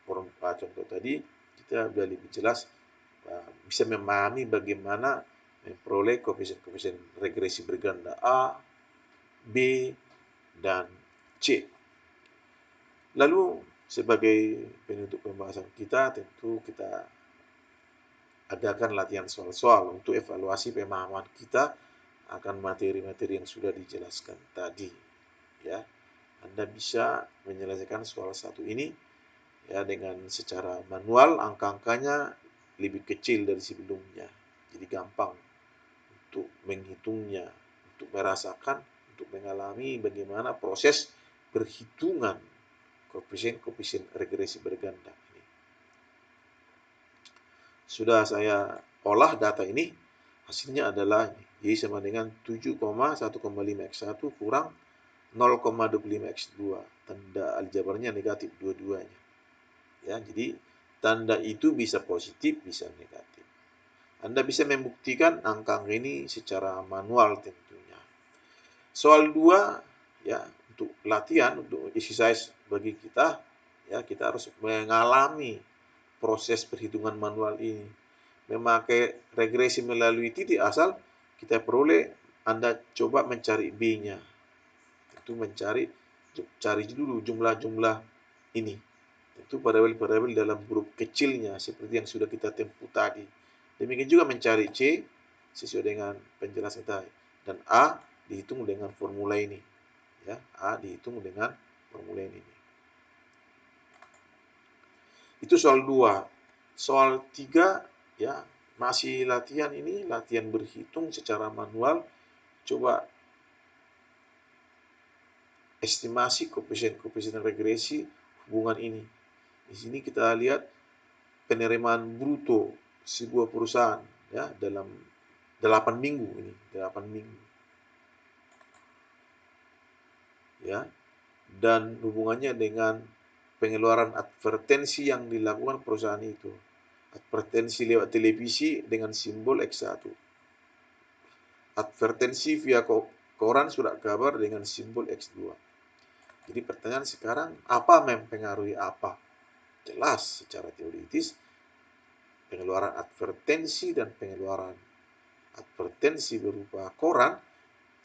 S1: contoh tadi kita sudah lebih jelas bisa memahami bagaimana memperoleh koefisien-koefisien regresi berganda A, B, dan C. Lalu sebagai penutup pembahasan kita, tentu kita adakan latihan soal-soal untuk evaluasi pemahaman kita akan materi-materi yang sudah dijelaskan tadi. Ya, Anda bisa menyelesaikan soal satu ini ya dengan secara manual, angka-angkanya lebih kecil dari sebelumnya. Jadi gampang untuk menghitungnya, untuk merasakan, untuk mengalami bagaimana proses perhitungan koefisien regresi berganda ini. Sudah saya olah data ini, hasilnya adalah Y sama dengan 7,1,5x1 kurang 0,25x2. Tanda aljabarnya negatif dua-duanya. Ya, jadi tanda itu bisa positif, bisa negatif. Anda bisa membuktikan angka ini secara manual tentunya. Soal 2 ya, untuk latihan, untuk exercise bagi kita, ya kita harus mengalami proses perhitungan manual ini. Memakai regresi melalui titik asal, kita peroleh Anda coba mencari B-nya. Itu cari dulu jumlah-jumlah ini. Itu variabel-variabel dalam huruf kecilnya seperti yang sudah kita tempuh tadi. Demikian juga mencari C sesuai dengan penjelasan tadi, dan A dihitung dengan formula ini. Ya, A dihitung dengan formula ini. Itu soal 2. Soal 3 ya, masih latihan ini, latihan berhitung secara manual. Coba estimasi koefisien regresi hubungan ini. Di sini kita lihat penerimaan bruto sebuah perusahaan ya dalam 8 minggu ini, 8 minggu. Ya. Dan hubungannya dengan pengeluaran advertensi yang dilakukan perusahaan itu. Advertensi lewat televisi dengan simbol X1. Advertensi via koran surat kabar dengan simbol X2. Jadi pertanyaan sekarang, apa mempengaruhi apa? Jelas secara teoritis, pengeluaran advertensi dan pengeluaran advertensi berupa koran,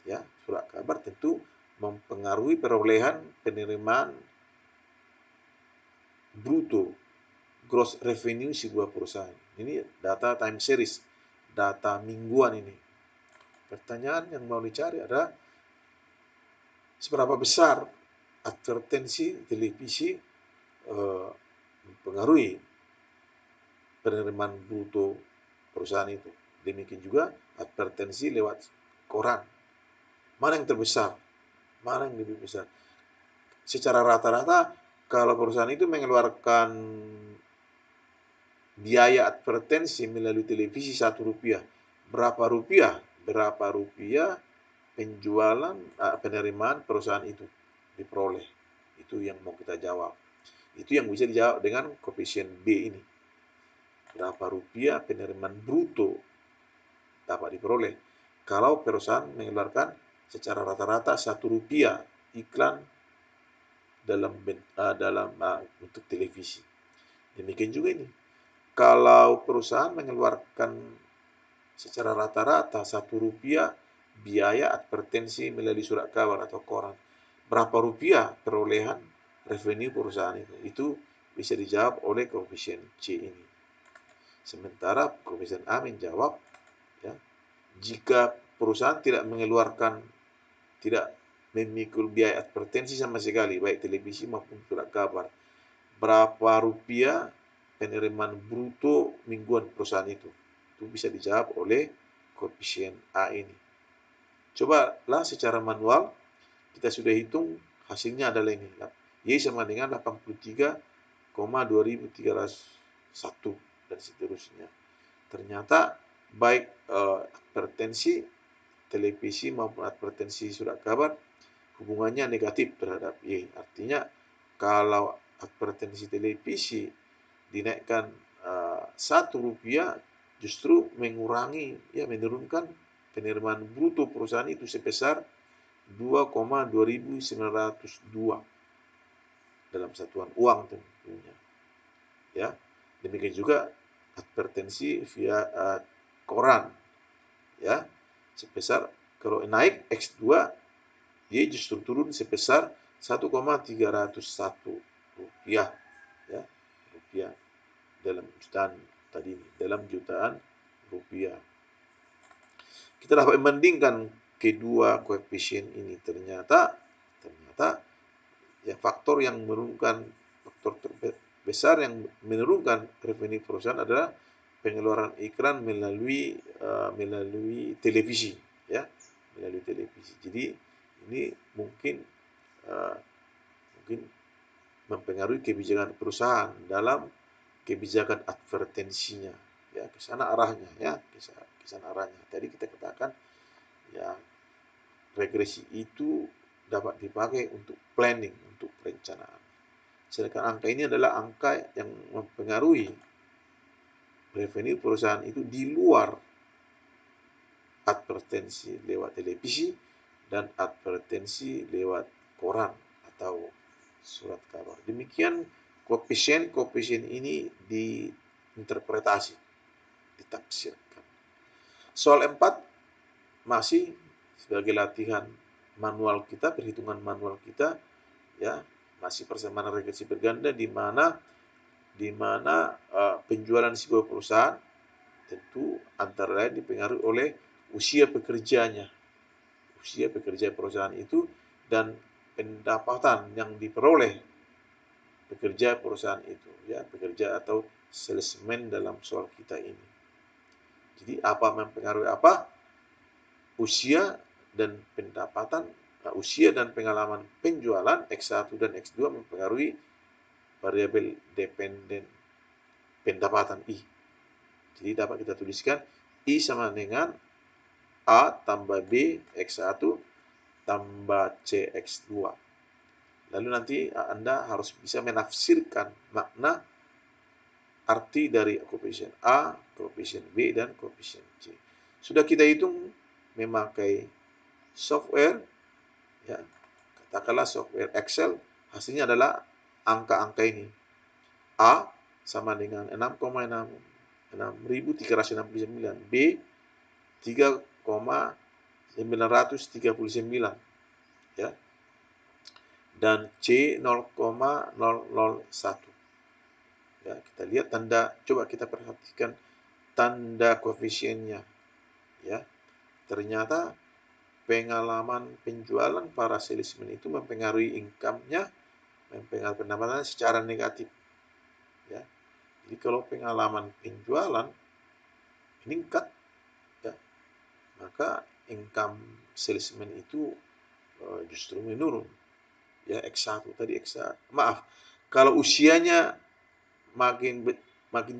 S1: ya surat kabar tentu mempengaruhi perolehan penerimaan bruto gross revenue sebuah perusahaan. Ini data time series, data mingguan ini. Pertanyaan yang mau dicari adalah seberapa besar advertensi televisi mempengaruhi penerimaan bruto perusahaan itu. Demikian juga advertensi lewat koran. Mana yang terbesar? Mana yang lebih besar? Secara rata-rata, kalau perusahaan itu mengeluarkan biaya advertensi melalui televisi Rp1, berapa rupiah? Berapa rupiah penjualan penerimaan perusahaan itu diperoleh? Itu yang mau kita jawab. Itu yang bisa dijawab dengan koefisien B ini. Berapa rupiah penerimaan bruto dapat diperoleh kalau perusahaan mengeluarkan secara rata-rata Rp1 iklan dalam untuk televisi. Demikian juga ini. Kalau perusahaan mengeluarkan secara rata-rata Rp1 biaya advertensi melalui surat kabar atau koran, berapa rupiah perolehan revenue perusahaan itu? Itu bisa dijawab oleh koefisien C ini. Sementara koefisien A menjawab, ya, jika perusahaan tidak memikul biaya advertensi sama sekali, baik televisi maupun surat kabar, berapa rupiah penerimaan bruto mingguan perusahaan itu? Itu bisa dijawab oleh koefisien A ini. Cobalah secara manual, kita sudah hitung, hasilnya adalah ini. Y sama dengan 83,2301 dan seterusnya. Ternyata baik advertensi televisi maupun advertensi surat kabar hubungannya negatif terhadap Y. Artinya kalau advertensi televisi dinaikkan Rp1 justru menurunkan penerimaan bruto perusahaan itu sebesar 2,2902 dalam satuan uang tentunya. Ya, demikian juga advertensi via koran, ya sebesar kalau naik X2 Y justru turun sebesar 1,301 rupiah, ya rupiah dalam dan tadi dalam jutaan rupiah. Kita dapat membandingkan kedua koefisien ini. Ternyata ya faktor terbesar yang menurunkan revenue perusahaan adalah pengeluaran iklan melalui televisi, ya, melalui televisi. Jadi ini mungkin mempengaruhi kebijakan perusahaan dalam kebijakan advertensinya, ya, ke sana arahnya, ya, ke sana arahnya. Tadi kita katakan, ya, regresi itu dapat dipakai untuk planning, untuk perencanaan. Sedangkan angka ini adalah angka yang mempengaruhi revenue perusahaan itu di luar advertensi lewat televisi dan advertensi lewat koran atau surat kabar. Demikian koefisien ini diinterpretasi, ditafsirkan. Soal 4 masih sebagai latihan manual kita, perhitungan manual kita, ya, masih persamaan regresi berganda di mana penjualan sebuah perusahaan tentu antara lain dipengaruhi oleh usia pekerjanya, usia pekerja perusahaan itu, dan pendapatan yang diperoleh pekerja perusahaan itu, ya, pekerja atau salesman dalam soal kita ini. Jadi apa mempengaruhi apa? Usia dan pendapatan, usia dan pengalaman penjualan X1 dan X2 mempengaruhi variabel dependen pendapatan I. Jadi dapat kita tuliskan I sama dengan A tambah B X1 tambah C X2. Lalu nanti Anda harus bisa menafsirkan makna arti dari koefisien A, koefisien B, dan koefisien C. Sudah kita hitung memakai software, ya, katakanlah software Excel, hasilnya adalah angka-angka ini. A sama dengan 6,6.369, B 3,939, ya, dan C 0,001. Ya, kita lihat tanda, coba kita perhatikan tanda koefisiennya, ya. Ternyata pengalaman penjualan para salesman itu mempengaruhi income-nya, mempengaruhi pendapatan secara negatif, ya. Jadi kalau pengalaman penjualan meningkat, ya, maka income salesman itu justru menurun, ya. X1 tadi maaf, kalau usianya makin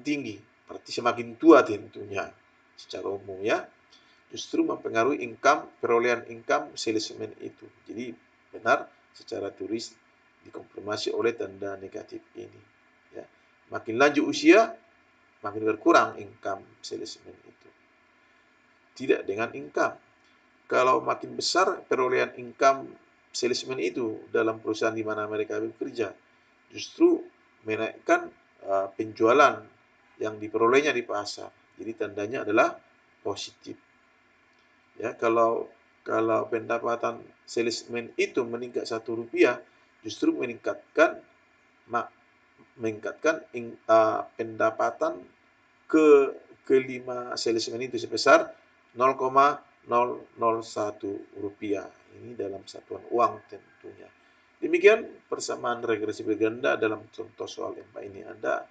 S1: tinggi, berarti semakin tua tentunya secara umum, ya, justru mempengaruhi perolehan income salesman itu. Jadi benar secara tulis dikonfirmasi oleh tanda negatif ini, ya. Makin lanjut usia, makin berkurang income salesman itu. Tidak dengan income. Kalau makin besar perolehan income salesman itu dalam perusahaan di mana mereka bekerja, justru menaikkan penjualan yang diperolehnya di pasar. Jadi tandanya adalah positif. Ya, kalau pendapatan salesman itu meningkat Rp1, justru meningkatkan pendapatan kelima salesman itu sebesar Rp0,001. Ini dalam satuan uang tentunya. Demikian persamaan regresi berganda dalam contoh soal 4 ini. Anda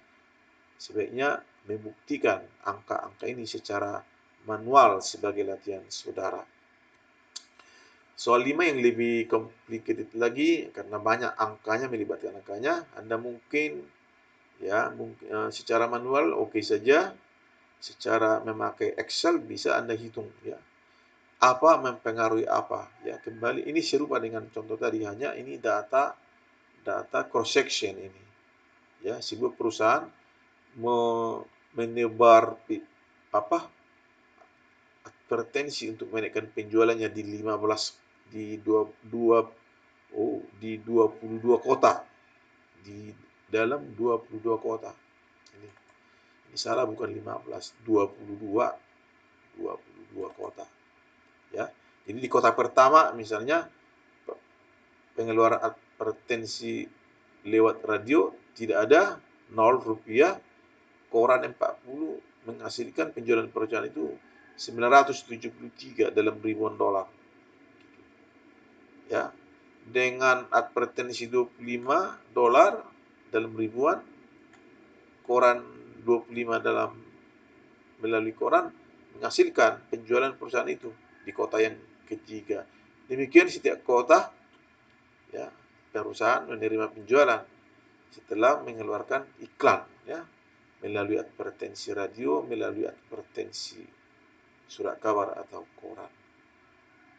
S1: sebaiknya membuktikan angka-angka ini secara manual sebagai latihan saudara. Soal 5 yang lebih complicated lagi karena banyak angkanya, melibatkan angkanya. Anda mungkin secara manual oke saja, secara memakai Excel bisa Anda hitung, ya. Apa mempengaruhi apa, ya. Kembali ini serupa dengan contoh tadi, hanya ini data cross section ini, ya. Sebuah perusahaan menyebar advertensi untuk menaikkan penjualannya di 22 kota, di dalam 22 kota. Ini salah, bukan 15, 22 kota, ya. Jadi di kota pertama misalnya pengeluaran advertensi lewat radio tidak ada, Rp0, koran 40 menghasilkan penjualan perusahaan itu 973 dalam ribuan dolar. Ya, dengan advertensi 25 dolar dalam ribuan, koran 25 melalui koran menghasilkan penjualan perusahaan itu di kota yang ketiga. Demikian setiap kota, ya, perusahaan menerima penjualan setelah mengeluarkan iklan, ya, melalui advertensi radio, melalui advertensi surat kabar atau koran.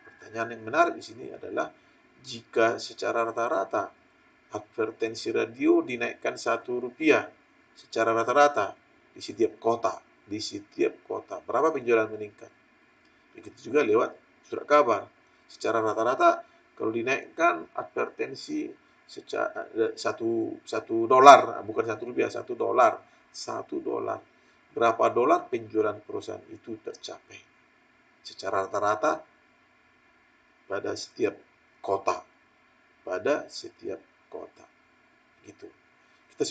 S1: Pertanyaan yang menarik di sini adalah, jika secara rata-rata advertensi radio dinaikkan Rp1 secara rata-rata di setiap kota, berapa penjualan meningkat? Begitu juga lewat surat kabar. Secara rata-rata kalau dinaikkan advertensi satu dolar, bukan Rp1, satu dolar. Berapa dolar penjualan perusahaan itu tercapai secara rata-rata pada setiap kota, gitu. Kita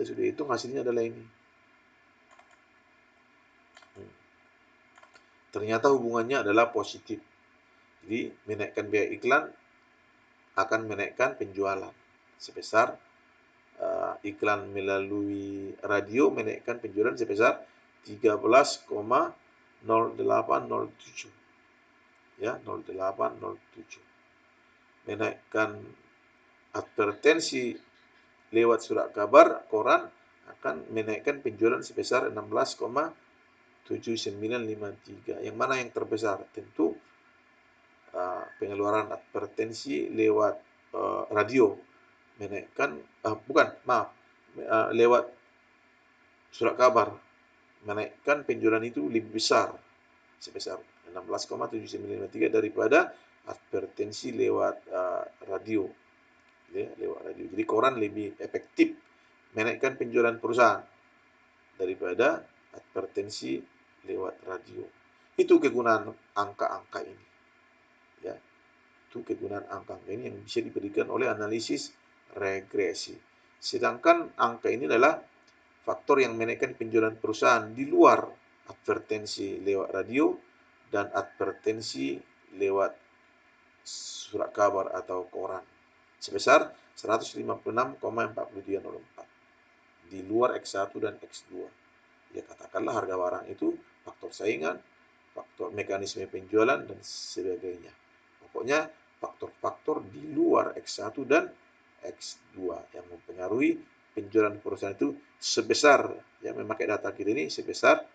S1: sudah hitung hasilnya adalah ini. Ternyata hubungannya adalah positif. Jadi menaikkan biaya iklan akan menaikkan penjualan sebesar iklan melalui radio menaikkan penjualan sebesar 13,0807, ya, 0807. Menaikkan advertensi lewat surat kabar koran akan menaikkan penjualan sebesar 16,7953. Yang mana yang terbesar? Tentu pengeluaran advertensi lewat radio menaikkan lewat surat kabar menaikkan penjualan itu lebih besar sebesar 16,7953 daripada advertensi lewat radio, ya, lewat radio. Jadi koran lebih efektif menaikkan penjualan perusahaan daripada advertensi lewat radio. Itu kegunaan angka-angka ini, ya. Itu kegunaan angka-angka ini yang bisa diberikan oleh analisis regresi. Sedangkan angka ini adalah faktor yang menaikkan penjualan perusahaan di luar advertensi lewat radio dan advertensi lewat surat kabar atau koran sebesar 156,4304 di luar X1 dan X2. Ya, katakanlah harga barang itu, faktor saingan, faktor mekanisme penjualan dan sebagainya. Pokoknya faktor-faktor di luar X1 dan X2 yang mempengaruhi penjualan perusahaan itu sebesar, ya, memakai data kita ini sebesar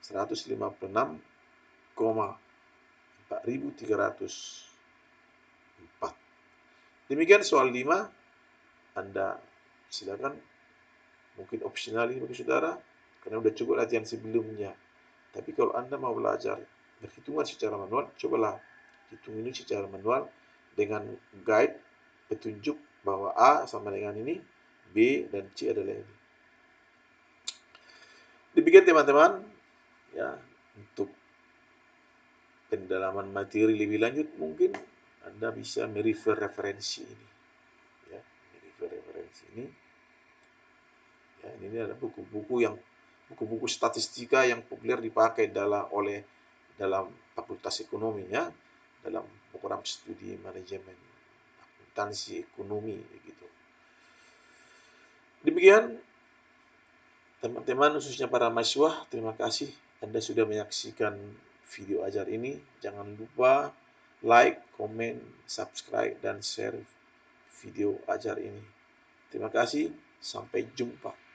S1: 156,4304. Demikian soal 5. Anda silakan, mungkin opsional ini bagi saudara karena sudah cukup latihan sebelumnya. Tapi kalau Anda mau belajar berhitungan secara manual, cobalah hitung ini secara manual dengan guide petunjuk bahwa A sama dengan ini, B dan C adalah ini. Demikian teman-teman, ya, untuk pendalaman materi lebih lanjut mungkin Anda bisa merefer referensi ini, ya, Ya, ini adalah buku-buku statistika yang populer dipakai dalam fakultas ekonomi, ya, dalam program studi manajemen akuntansi ekonomi begitu. Demikian teman-teman, khususnya para mahasiswa, terima kasih Anda sudah menyaksikan video ajar ini. Jangan lupa like, komen, subscribe, dan share video ajar ini. Terima kasih, sampai jumpa.